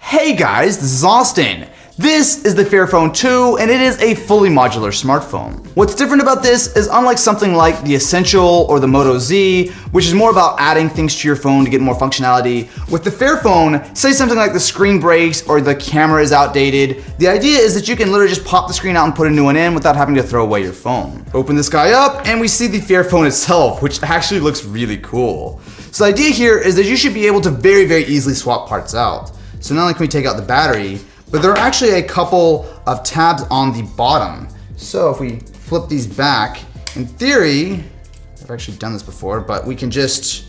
Hey guys, this is Austin. This is the Fairphone 2, and it is a fully modular smartphone. What's different about this is, unlike something like the Essential or the Moto Z, which is more about adding things to your phone to get more functionality, with the Fairphone, say something like the screen breaks or the camera is outdated, the idea is that you can literally just pop the screen out and put a new one in without having to throw away your phone. Open this guy up, and we see the Fairphone itself, which actually looks really cool. So the idea here is that you should be able to very easily swap parts out. So not only can we take out the battery, but there are actually a couple of tabs on the bottom. So if we flip these back, in theory, I've actually done this before, but we can just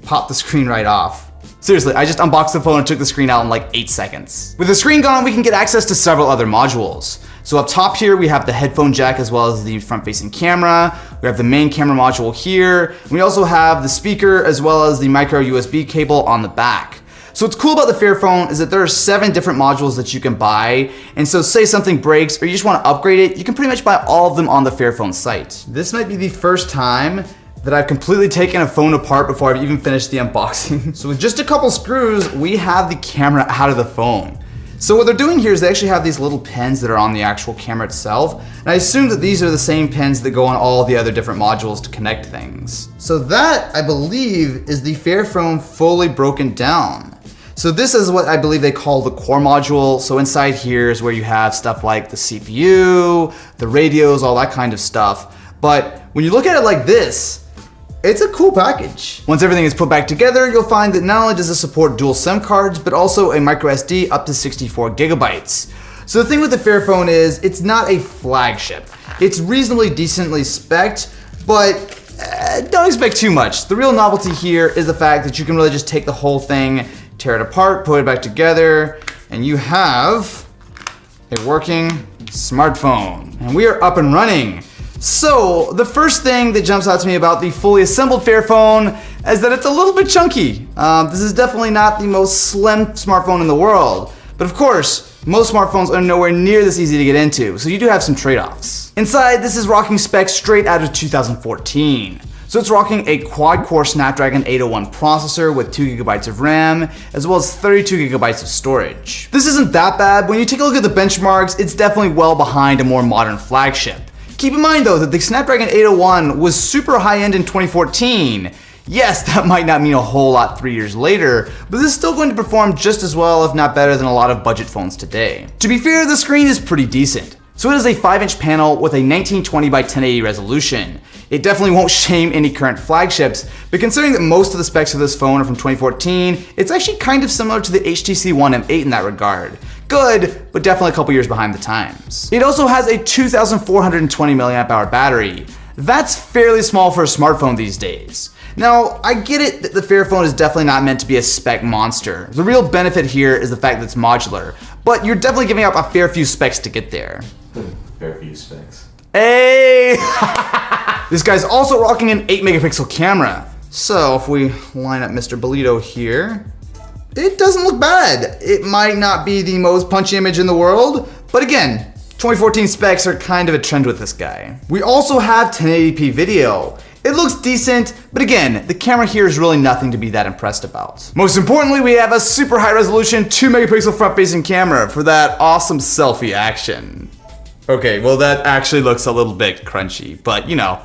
pop the screen right off. Seriously, I just unboxed the phone and took the screen out in like 8 seconds. With the screen gone, we can get access to several other modules. So up top here, we have the headphone jack as well as the front-facing camera. We have the main camera module here. And we also have the speaker as well as the micro USB cable on the back. So what's cool about the Fairphone is that there are 7 different modules that you can buy, and so say something breaks or you just want to upgrade it, you can pretty much buy all of them on the Fairphone site. This might be the first time that I've completely taken a phone apart before I've even finished the unboxing. So with just a couple screws, we have the camera out of the phone. So what they're doing here is they actually have these little pins that are on the actual camera itself, and I assume that these are the same pins that go on all the other different modules to connect things. So that, I believe, is the Fairphone fully broken down. So this is what I believe they call the core module. So inside here is where you have stuff like the CPU, the radios, all that kind of stuff. But when you look at it like this, it's a cool package. Once everything is put back together, you'll find that not only does it support dual SIM cards, but also a micro SD up to 64 gigabytes. So the thing with the Fairphone is it's not a flagship. It's reasonably decently spec'd, but don't expect too much. The real novelty here is the fact that you can really just take the whole thing, tear it apart, put it back together, and you have a working smartphone. And we are up and running. So the first thing that jumps out to me about the fully assembled Fairphone is that it's a little bit chunky. This is definitely not the most slim smartphone in the world. But of course, most smartphones are nowhere near this easy to get into, so you do have some trade-offs. Inside, this is rocking specs straight out of 2014. So it's rocking a quad-core Snapdragon 801 processor with 2 GB of RAM, as well as 32 GB of storage. This isn't that bad. When you take a look at the benchmarks, it's definitely well behind a more modern flagship. Keep in mind though that the Snapdragon 801 was super high-end in 2014. Yes, that might not mean a whole lot 3 years later, but this is still going to perform just as well, if not better, than a lot of budget phones today. To be fair, the screen is pretty decent. So it is a 5-inch panel with a 1920 by 1080 resolution. It definitely won't shame any current flagships, but considering that most of the specs of this phone are from 2014, it's actually kind of similar to the HTC One M8 in that regard. Good, but definitely a couple years behind the times. It also has a 2,420 mAh battery. That's fairly small for a smartphone these days. Now, I get it that the Fairphone is definitely not meant to be a spec monster. The real benefit here is the fact that it's modular, but you're definitely giving up a fair few specs to get there. Fair few specs. Hey! This guy's also rocking an 8 megapixel camera. So if we line up Mr. Bolito here, it doesn't look bad. It might not be the most punchy image in the world, but again, 2014 specs are kind of a trend with this guy. We also have 1080p video. It looks decent, but again, the camera here is really nothing to be that impressed about. Most importantly, we have a super high resolution 2 megapixel front facing camera for that awesome selfie action. Okay, well that actually looks a little bit crunchy, but you know,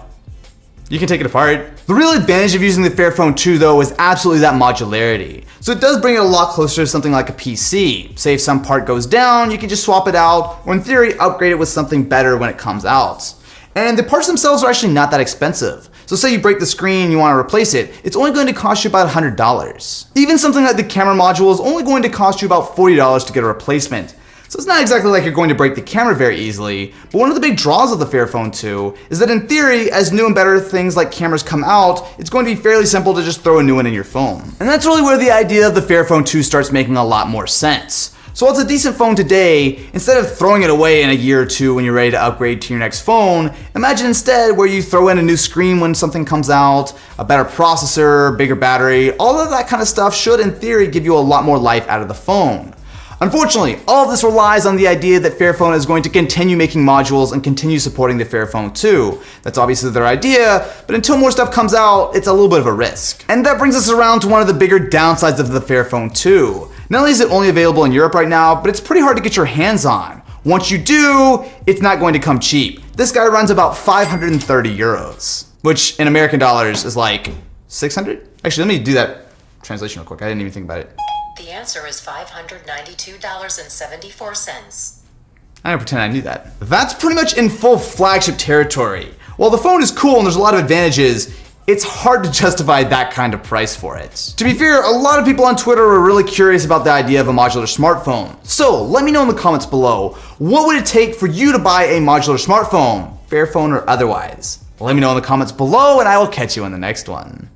you can take it apart. The real advantage of using the Fairphone 2 though is absolutely that modularity. So it does bring it a lot closer to something like a PC. Say if some part goes down, you can just swap it out, or in theory, upgrade it with something better when it comes out. And the parts themselves are actually not that expensive. So say you break the screen and you want to replace it, it's only going to cost you about $100. Even something like the camera module is only going to cost you about $40 to get a replacement. So it's not exactly like you're going to break the camera very easily, but one of the big draws of the Fairphone 2 is that in theory, as new and better things like cameras come out, it's going to be fairly simple to just throw a new one in your phone. And that's really where the idea of the Fairphone 2 starts making a lot more sense. So while it's a decent phone today, instead of throwing it away in a year or two when you're ready to upgrade to your next phone, imagine instead where you throw in a new screen when something comes out, a better processor, bigger battery, all of that kind of stuff should in theory give you a lot more life out of the phone. Unfortunately, all of this relies on the idea that Fairphone is going to continue making modules and continue supporting the Fairphone 2. That's obviously their idea, but until more stuff comes out, it's a little bit of a risk. And that brings us around to one of the bigger downsides of the Fairphone 2. Not only is it only available in Europe right now, but it's pretty hard to get your hands on. Once you do, it's not going to come cheap. This guy runs about 530 euros, which in American dollars is like 600? Actually, let me do that translation real quick. I didn't even think about it. The answer is $592.74. I'm gonna pretend I knew that. That's pretty much in full flagship territory. While the phone is cool and there's a lot of advantages, it's hard to justify that kind of price for it. To be fair, a lot of people on Twitter are really curious about the idea of a modular smartphone. So let me know in the comments below, what would it take for you to buy a modular smartphone, Fairphone or otherwise? Let me know in the comments below and I will catch you in the next one.